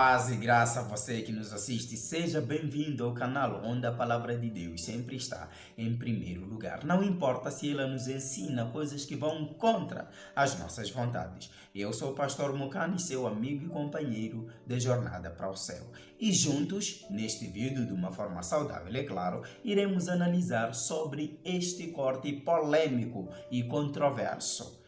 Paz e graça a você que nos assiste, seja bem-vindo ao canal onde a palavra de Deus sempre está em primeiro lugar. Não importa se ela nos ensina coisas que vão contra as nossas vontades. Eu sou o pastor Mukani, seu amigo e companheiro de jornada para o céu. E juntos, neste vídeo, de uma forma saudável, é claro, iremos analisar sobre este corte polêmico e controverso.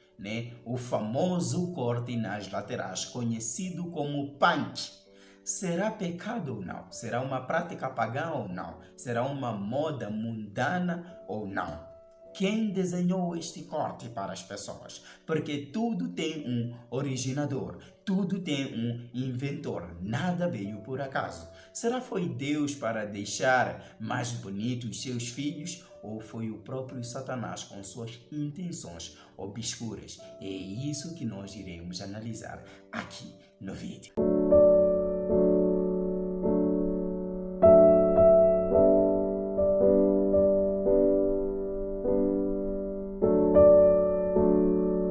O famoso corte nas laterais, conhecido como punk. Será pecado ou não? Será uma prática pagã ou não? Será uma moda mundana ou não? Quem desenhou este corte para as pessoas? Porque tudo tem um originador, tudo tem um inventor, nada veio por acaso. Será foi Deus para deixar mais bonitos seus filhos ou foi o próprio Satanás com suas intenções obscuras? É isso que nós iremos analisar aqui no vídeo.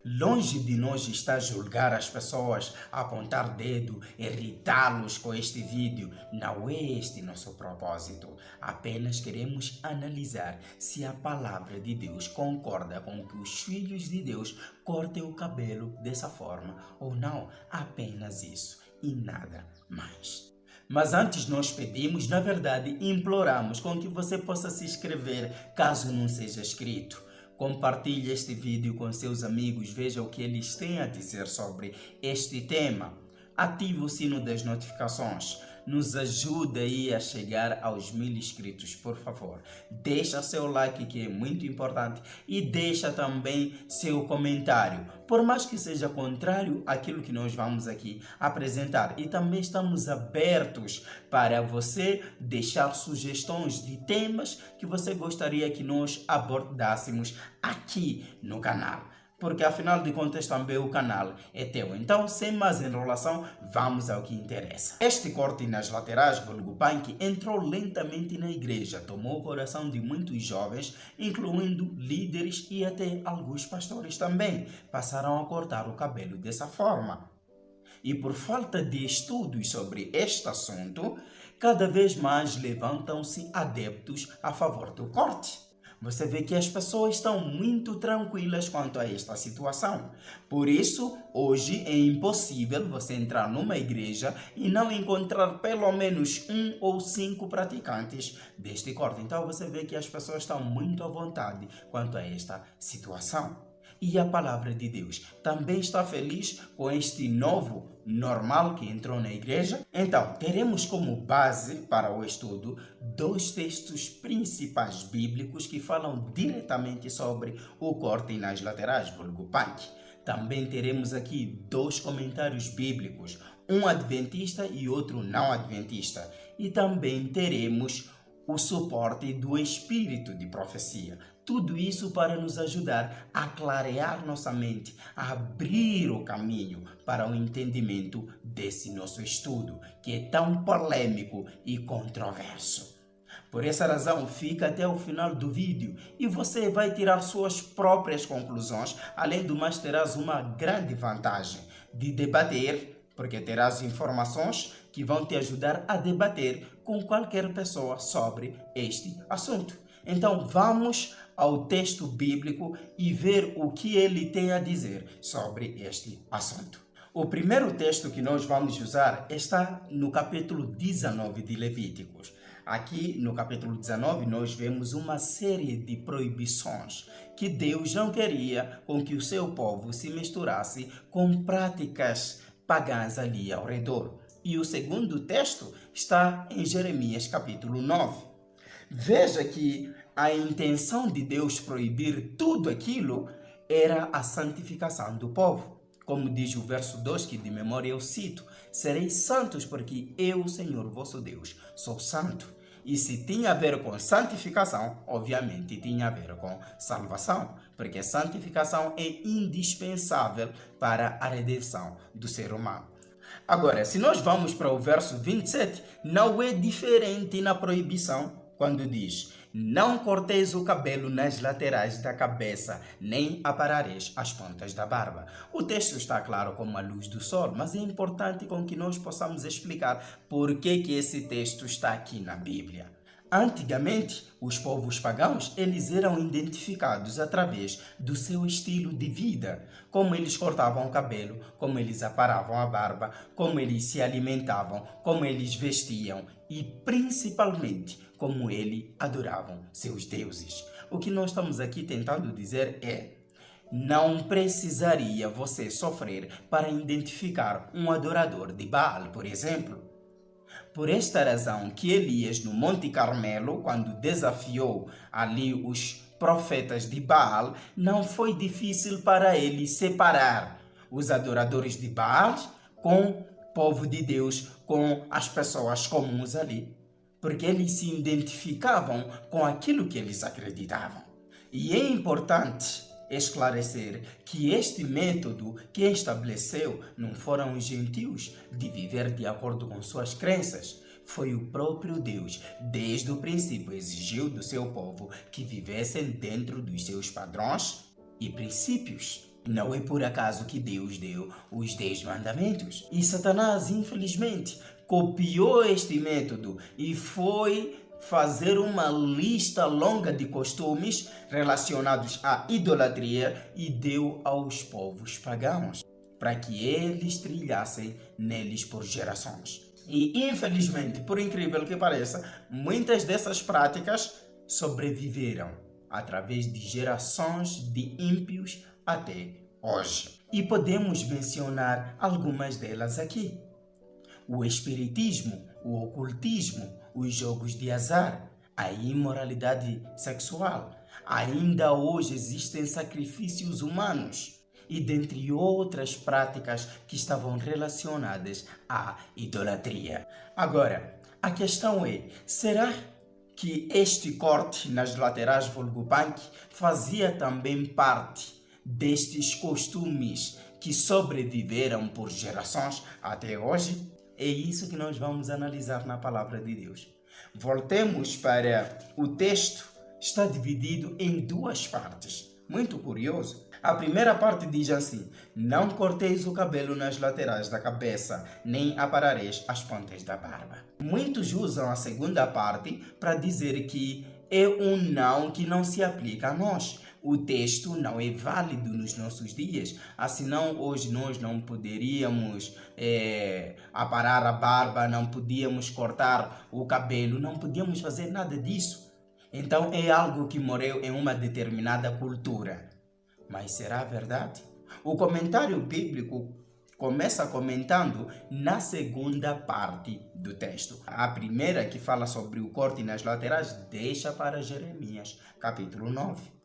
Longe de nós estar a julgar as pessoas, apontar dedo, irritá-los com este vídeo. Não é este nosso propósito. Apenas queremos analisar se a palavra de Deus concorda com que os filhos de Deus cortem o cabelo dessa forma ou não. Apenas isso e nada mais. Mas antes nós pedimos, na verdade, imploramos com que você possa se inscrever caso não seja inscrito. Compartilhe este vídeo com seus amigos, veja o que eles têm a dizer sobre este tema. Ative o sino das notificações, nos ajude aí a chegar aos 1000 inscritos, por favor. Deixa seu like, que é muito importante, e deixa também seu comentário, por mais que seja contrário àquilo que nós vamos aqui apresentar. E também estamos abertos para você deixar sugestões de temas que você gostaria que nós abordássemos aqui no canal. Porque afinal de contas também o canal é teu. Então, sem mais enrolação, vamos ao que interessa. Este corte nas laterais, vulgo punk, entrou lentamente na igreja, tomou o coração de muitos jovens, incluindo líderes e até alguns pastores também. Passaram a cortar o cabelo dessa forma. E por falta de estudos sobre este assunto, cada vez mais levantam-se adeptos a favor do corte. Você vê que as pessoas estão muito tranquilas quanto a esta situação. Por isso, hoje é impossível você entrar numa igreja e não encontrar pelo menos 1 ou 5 praticantes deste corte. Então você vê que as pessoas estão muito à vontade quanto a esta situação. E a palavra de Deus também está feliz com este novo normal que entrou na igreja? Então, teremos como base para o estudo 2 textos principais bíblicos que falam diretamente sobre o corte nas laterais, vulgo punk. Também teremos aqui 2 comentários bíblicos, um adventista e outro não adventista. E também teremos o suporte do espírito de profecia. Tudo isso para nos ajudar a clarear nossa mente, a abrir o caminho para o entendimento desse nosso estudo, que é tão polêmico e controverso. Por essa razão, fica até o final do vídeo e você vai tirar suas próprias conclusões. Além do mais, terás uma grande vantagem de debater, porque terás informações que vão te ajudar a debater com qualquer pessoa sobre este assunto. Então vamos ao texto bíblico e ver o que ele tem a dizer sobre este assunto. O primeiro texto que nós vamos usar está no capítulo 19 de Levíticos. Aqui no capítulo 19 nós vemos uma série de proibições que Deus não queria com que o seu povo se misturasse com práticas pagãs ali ao redor. E o segundo texto está em Jeremias capítulo 9. Veja que a intenção de Deus proibir tudo aquilo era a santificação do povo. Como diz o verso 2, que de memória eu cito: sereis santos porque eu, Senhor vosso Deus, sou santo. E se tinha a ver com santificação, obviamente tinha a ver com salvação, porque a santificação é indispensável para a redenção do ser humano. Agora, se nós vamos para o verso 27, não é diferente na proibição, quando diz: não corteis o cabelo nas laterais da cabeça, nem aparareis as pontas da barba. O texto está claro como a luz do sol, mas é importante com que nós possamos explicar por que esse texto está aqui na Bíblia. Antigamente, os povos pagãos, eles eram identificados através do seu estilo de vida, como eles cortavam o cabelo, como eles aparavam a barba, como eles se alimentavam, como eles vestiam e, principalmente, como eles adoravam seus deuses. O que nós estamos aqui tentando dizer é: não precisaria você sofrer para identificar um adorador de Baal, por exemplo. Por esta razão que Elias, no Monte Carmelo, quando desafiou ali os profetas de Baal, não foi difícil para ele separar os adoradores de Baal com o povo de Deus, com as pessoas comuns ali, porque eles se identificavam com aquilo que eles acreditavam. E é importante esclarecer que este método que estabeleceu não foram os gentios de viver de acordo com suas crenças. Foi o próprio Deus, desde o princípio, exigiu do seu povo que vivessem dentro dos seus padrões e princípios. Não é por acaso que Deus deu os 10 mandamentos. E Satanás, infelizmente, copiou este método e foi fazer uma lista longa de costumes relacionados à idolatria e deu aos povos pagãos, para que eles trilhassem neles por gerações. E infelizmente, por incrível que pareça, muitas dessas práticas sobreviveram através de gerações de ímpios até hoje. E podemos mencionar algumas delas aqui: o espiritismo, o ocultismo, os jogos de azar, a imoralidade sexual. Ainda hoje existem sacrifícios humanos e dentre outras práticas que estavam relacionadas à idolatria. Agora, a questão é: será que este corte nas laterais vulgo punk fazia também parte destes costumes que sobreviveram por gerações até hoje? É isso que nós vamos analisar na palavra de Deus. Voltemos para o texto. Está dividido em duas partes. Muito curioso. A primeira parte diz assim: não corteis o cabelo nas laterais da cabeça, nem aparareis as pontas da barba. Muitos usam a segunda parte para dizer que é um não que não se aplica a nós. O texto não é válido nos nossos dias, assim hoje nós não poderíamos aparar a barba, não podíamos cortar o cabelo, não podíamos fazer nada disso. Então é algo que morreu em uma determinada cultura. Mas será verdade? O comentário bíblico começa comentando na segunda parte do texto. A primeira, que fala sobre o corte nas laterais, deixa para Jeremias, capítulo 9.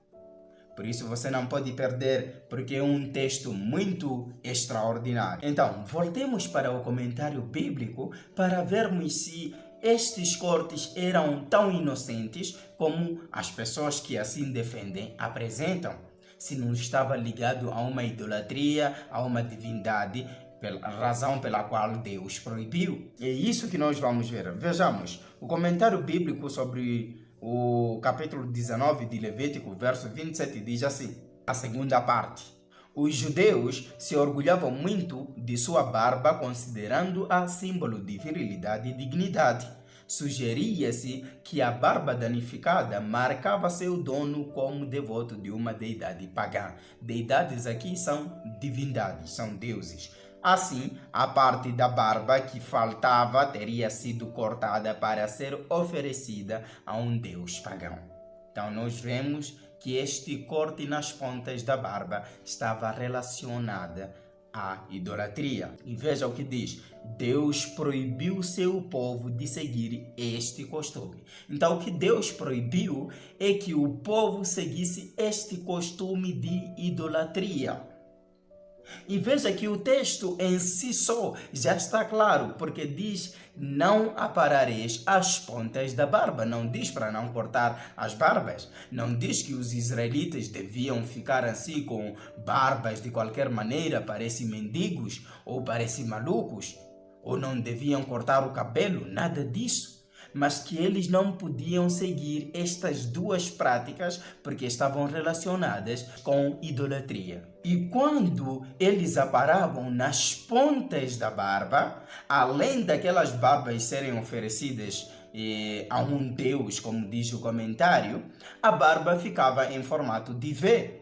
Por isso você não pode perder, porque é um texto muito extraordinário. Então, voltemos para o comentário bíblico para vermos se estes cortes eram tão inocentes como as pessoas que assim defendem apresentam. Se não estava ligado a uma idolatria, a uma divindade, pela razão pela qual Deus proibiu. É isso que nós vamos ver. Vejamos, o comentário bíblico sobre o capítulo 19 de Levítico, verso 27, diz assim, a segunda parte: os judeus se orgulhavam muito de sua barba, considerando-a símbolo de virilidade e dignidade. Sugeria-se que a barba danificada marcava seu dono como devoto de uma deidade pagã. Deidades aqui são divindades, são deuses. Assim, a parte da barba que faltava teria sido cortada para ser oferecida a um deus pagão. Então, nós vemos que este corte nas pontas da barba estava relacionada à idolatria. E veja o que diz: Deus proibiu seu povo de seguir este costume. Então, o que Deus proibiu é que o povo seguisse este costume de idolatria. E veja que o texto em si só já está claro, porque diz: não aparareis as pontas da barba. Não diz para não cortar as barbas. Não diz que os israelitas deviam ficar assim com barbas de qualquer maneira, parecem mendigos ou parecem malucos. Ou não deviam cortar o cabelo, nada disso. mas que eles não podiam seguir estas duas práticas porque estavam relacionadas com idolatria. E quando eles aparavam nas pontas da barba, além daquelas barbas serem oferecidas a um deus, como diz o comentário, a barba ficava em formato de V.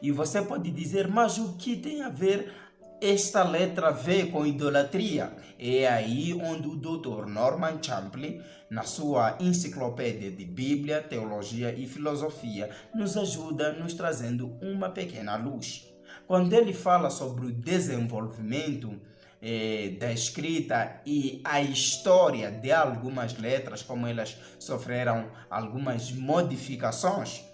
E você pode dizer, mas o que tem a ver esta letra V com idolatria? É aí onde o Dr. Norman Champlin, na sua enciclopédia de Bíblia, Teologia e Filosofia, nos ajuda nos trazendo uma pequena luz. Quando ele fala sobre o desenvolvimento da escrita e a história de algumas letras, como elas sofreram algumas modificações,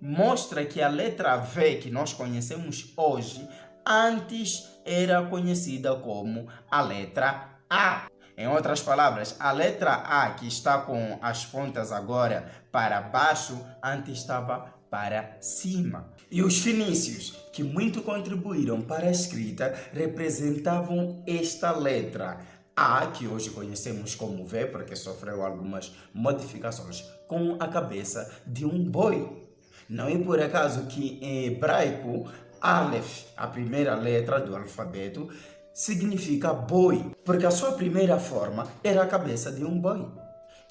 mostra que a letra V que nós conhecemos hoje, antes era conhecida como a letra A. Em outras palavras, a letra A que está com as pontas agora para baixo, antes estava para cima. E os fenícios, que muito contribuíram para a escrita, representavam esta letra A, que hoje conhecemos como V, porque sofreu algumas modificações, com a cabeça de um boi. Não é por acaso que em hebraico, Aleph, a primeira letra do alfabeto, significa boi, porque a sua primeira forma era a cabeça de um boi.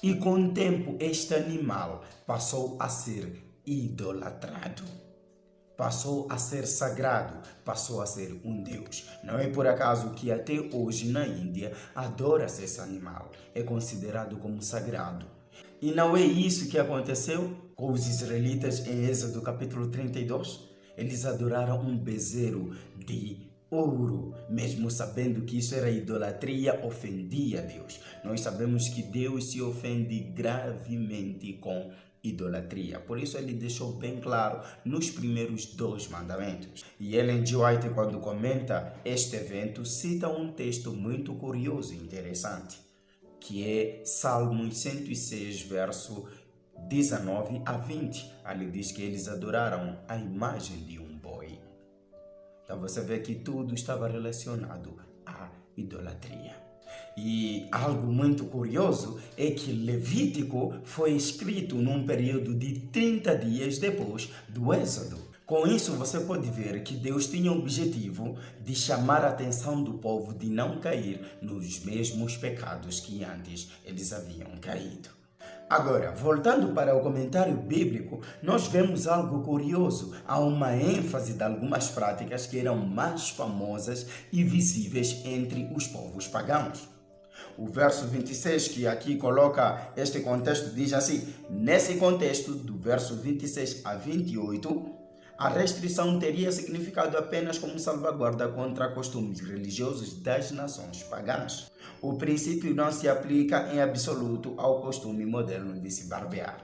E com o tempo este animal passou a ser idolatrado, passou a ser sagrado, passou a ser um deus. Não é por acaso que até hoje na Índia adora-se esse animal, é considerado como sagrado. E não é isso que aconteceu com os israelitas em Êxodo capítulo 32? Eles adoraram um bezerro de ouro, mesmo sabendo que isso era idolatria, ofendia a Deus. Nós sabemos que Deus se ofende gravemente com idolatria. Por isso ele deixou bem claro nos primeiros 2 mandamentos. E Ellen G. White, quando comenta este evento, cita um texto muito curioso e interessante, que é Salmos 106, verso 19 a 20. Ali diz que eles adoraram a imagem de um boi. Então você vê que tudo estava relacionado à idolatria. E algo muito curioso é que Levítico foi escrito num período de 30 dias depois do Êxodo. Com isso você pode ver que Deus tinha o objetivo de chamar a atenção do povo de não cair nos mesmos pecados que antes eles haviam caído. Agora, voltando para o comentário bíblico, nós vemos algo curioso. Há uma ênfase de algumas práticas que eram mais famosas e visíveis entre os povos pagãos. O verso 26, que aqui coloca este contexto, diz assim: nesse contexto, do verso 26 a 28, a restrição teria significado apenas como salvaguarda contra costumes religiosos das nações pagãs. O princípio não se aplica em absoluto ao costume moderno de se barbear.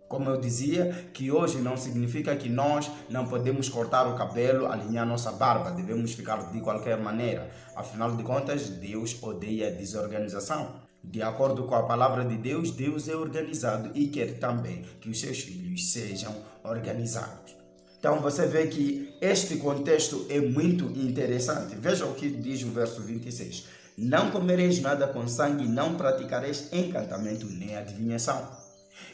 Como eu dizia, que hoje não significa que nós não podemos cortar o cabelo, alinhar nossa barba, devemos ficar de qualquer maneira. Afinal de contas, Deus odeia a desorganização. De acordo com a palavra de Deus, Deus é organizado e quer também que os seus filhos sejam organizados. Então você vê que este contexto é muito interessante. Veja o que diz o verso 26. Não comereis nada com sangue, não praticareis encantamento nem adivinhação.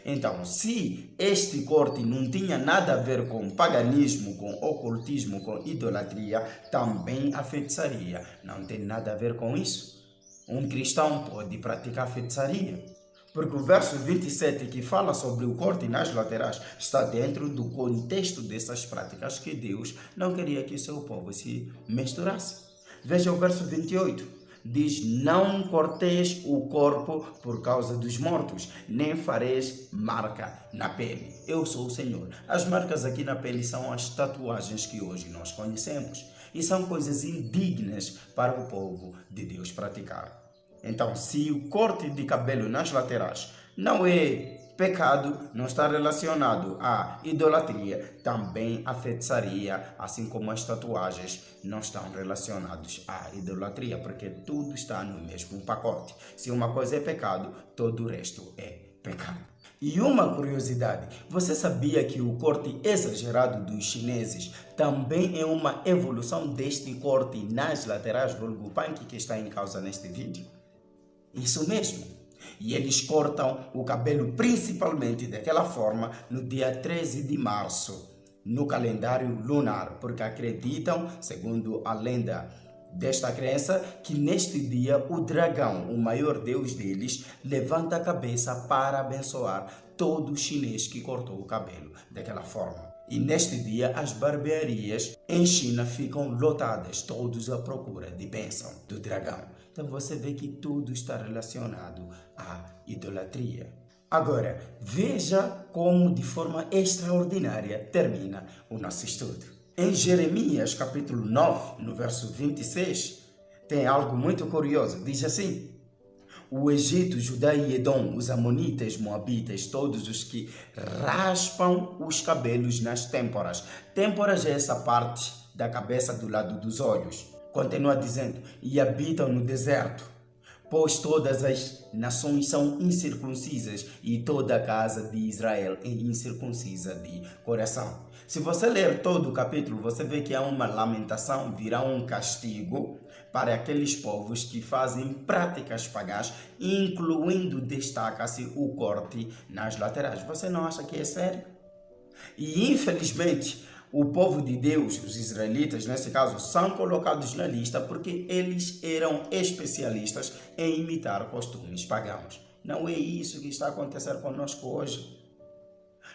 Então, se este corte não tinha nada a ver com paganismo, com ocultismo, com idolatria, também a feitiçaria não tem nada a ver com isso. Um cristão pode praticar feitiçaria, porque o verso 27 que fala sobre o corte nas laterais está dentro do contexto dessas práticas que Deus não queria que o seu povo se misturasse. Veja o verso 28. Diz: não corteis o corpo por causa dos mortos, nem fareis marca na pele. Eu sou o Senhor. As marcas aqui na pele são as tatuagens que hoje nós conhecemos. E são coisas indignas para o povo de Deus praticar. Então, se o corte de cabelo nas laterais não é pecado, não está relacionado à idolatria, também a feitiçaria, assim como as tatuagens, não estão relacionados à idolatria, porque tudo está no mesmo pacote. Se uma coisa é pecado, todo o resto é pecado. E uma curiosidade, você sabia que o corte exagerado dos chineses também é uma evolução deste corte nas laterais, vulgo punk, que está em causa neste vídeo? Isso mesmo. E eles cortam o cabelo principalmente daquela forma no dia 13 de março, no calendário lunar, porque acreditam, segundo a lenda desta crença, que neste dia o dragão, o maior deus deles, levanta a cabeça para abençoar todo chinês que cortou o cabelo daquela forma. E neste dia as barbearias em China ficam lotadas, todos à procura de bênção do dragão. Então você vê que tudo está relacionado à idolatria. Agora, veja como de forma extraordinária termina o nosso estudo. Em Jeremias capítulo 9, no verso 26, tem algo muito curioso. Diz assim: o Egito, Judá e Edom, os amonitas, moabitas, todos os que raspam os cabelos nas têmporas. Têmporas é essa parte da cabeça do lado dos olhos. Continua dizendo: e habitam no deserto, pois todas as nações são incircuncisas e toda a casa de Israel é incircuncisa de coração. Se você ler todo o capítulo, você vê que há uma lamentação, virá um castigo para aqueles povos que fazem práticas pagãs, incluindo, destaca-se, o corte nas laterais. Você não acha que é sério? E infelizmente, o povo de Deus, os israelitas, nesse caso, são colocados na lista porque eles eram especialistas em imitar costumes pagãos. Não é isso que está acontecendo conosco hoje.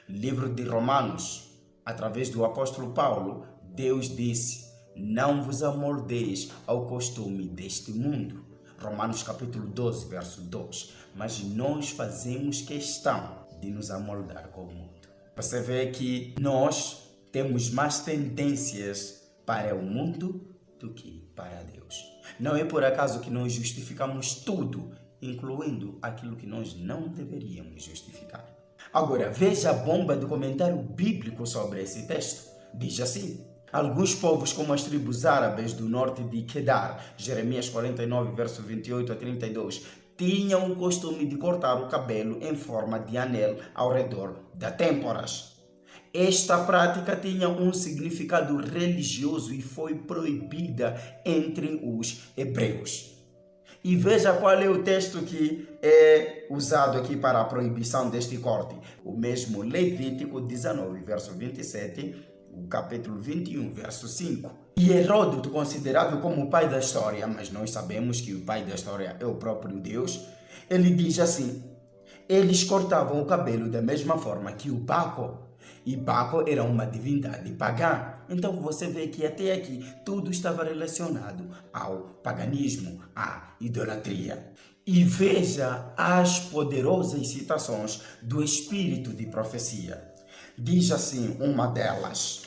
Livro de Romanos, através do apóstolo Paulo, Deus disse: não vos amoldeis ao costume deste mundo. Romanos capítulo 12, verso 2. Mas nós fazemos questão de nos amoldar com o mundo. Você vê que nós temos mais tendências para o mundo do que para Deus. Não é por acaso que nós justificamos tudo, incluindo aquilo que nós não deveríamos justificar. Agora, veja a bomba do comentário bíblico sobre esse texto. Diz assim: alguns povos, como as tribos árabes do norte de Kedar, Jeremias 49, verso 28 a 32, tinham o costume de cortar o cabelo em forma de anel ao redor das têmporas. Esta prática tinha um significado religioso e foi proibida entre os hebreus. E veja qual é o texto que é usado aqui para a proibição deste corte. O mesmo Levítico 19, verso 27, o capítulo 21, verso 5. E Heródoto, considerado como o pai da história, mas nós sabemos que o pai da história é o próprio Deus, ele diz assim: eles cortavam o cabelo da mesma forma que o Baco. E Baco era uma divindade pagã. Então você vê que até aqui tudo estava relacionado ao paganismo, à idolatria. E veja as poderosas citações do espírito de profecia. Diz assim uma delas: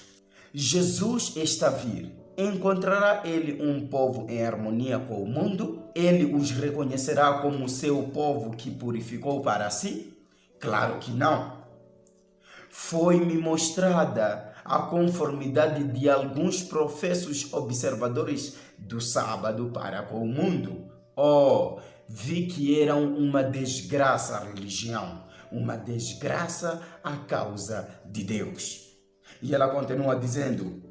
Jesus está a vir. Encontrará ele um povo em harmonia com o mundo? Ele os reconhecerá como seu povo que purificou para si? Claro que não. Foi-me mostrada a conformidade de alguns professos observadores do sábado para com o mundo. Oh, vi que eram uma desgraça à religião, uma desgraça à causa de Deus. E ela continua dizendo: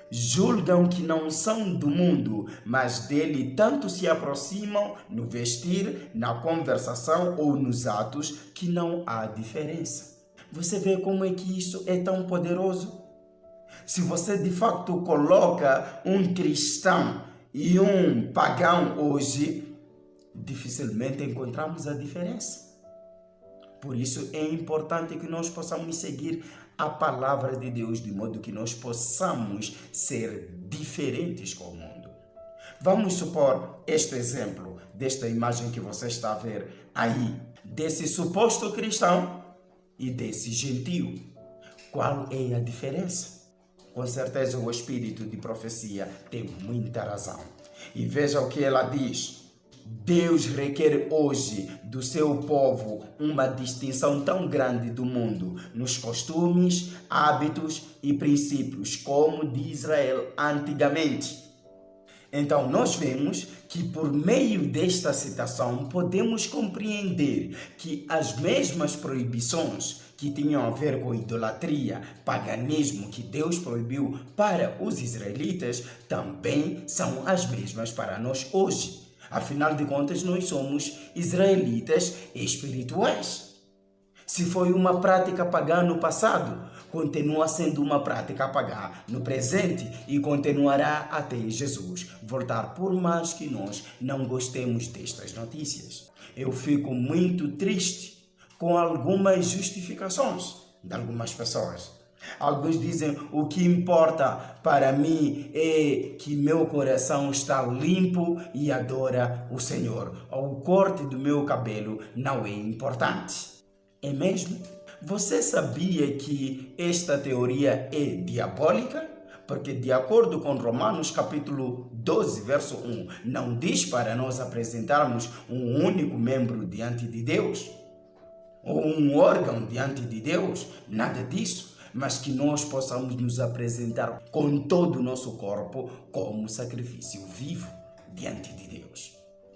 julgam que não são do mundo, mas dele tanto se aproximam no vestir, na conversação ou nos atos, que não há diferença. Você vê como é que isso é tão poderoso? Se você de facto coloca um cristão e um pagão hoje, dificilmente encontramos a diferença. Por isso é importante que nós possamos seguir a palavra de Deus, de modo que nós possamos ser diferentes com o mundo. Vamos supor este exemplo, desta imagem que você está a ver aí, desse suposto cristão e desse gentio. Qual é a diferença? Com certeza o espírito de profecia tem muita razão. E veja o que ela diz. Deus requer hoje do seu povo uma distinção tão grande do mundo nos costumes, hábitos e princípios como de Israel antigamente. Então nós vemos que por meio desta citação podemos compreender que as mesmas proibições que tinham a ver com idolatria, paganismo que Deus proibiu para os israelitas também são as mesmas para nós hoje. Afinal de contas, nós somos israelitas espirituais. Se foi uma prática pagã no passado, continua sendo uma prática pagã no presente e continuará até Jesus voltar, por mais que nós não gostemos destas notícias. Eu fico muito triste com algumas justificações de algumas pessoas. Alguns dizem: o que importa para mim é que meu coração está limpo e adora o Senhor. O corte do meu cabelo não é importante. É mesmo? Você sabia que esta teoria é diabólica? Porque de acordo com Romanos capítulo 12, verso 1, não diz para nós apresentarmos um único membro diante de Deus, ou um órgão diante de Deus, nada disso, mas que nós possamos nos apresentar com todo o nosso corpo como sacrifício vivo diante de Deus.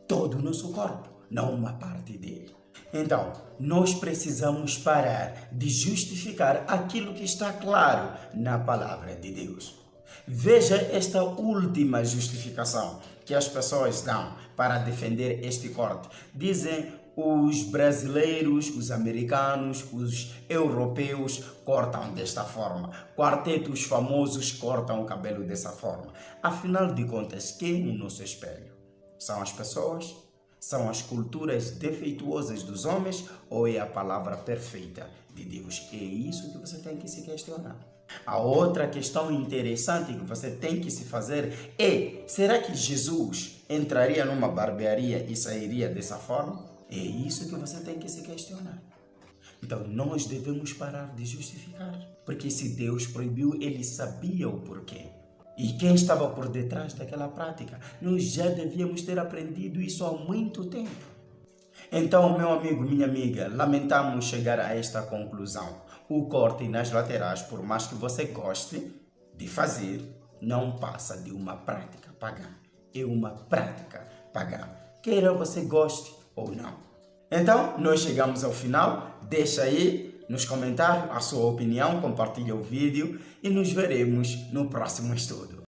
Todo o nosso corpo, não uma parte dele. Então, nós precisamos parar de justificar aquilo que está claro na palavra de Deus. Veja esta última justificação que as pessoas dão para defender este corte. Dizem: os brasileiros, os americanos, os europeus cortam desta forma. Quartetos famosos cortam o cabelo dessa forma. Afinal de contas, quem é o nosso espelho? São as pessoas? São as culturas defeituosas dos homens ou é a palavra perfeita de Deus? É isso que você tem que se questionar. A outra questão interessante que você tem que se fazer é: será que Jesus entraria numa barbearia e sairia dessa forma? É isso que você tem que se questionar. Então nós devemos parar de justificar. Porque se Deus proibiu, Ele sabia o porquê. E quem estava por detrás daquela prática? Nós já devíamos ter aprendido isso há muito tempo. Então, meu amigo, minha amiga, lamentamos chegar a esta conclusão. O corte nas laterais, por mais que você goste de fazer, não passa de uma prática pagã. É uma prática pagã. Queira você goste ou não. Então, nós chegamos ao final. Deixa aí nos comentários a sua opinião, compartilha o vídeo e nos veremos no próximo estudo.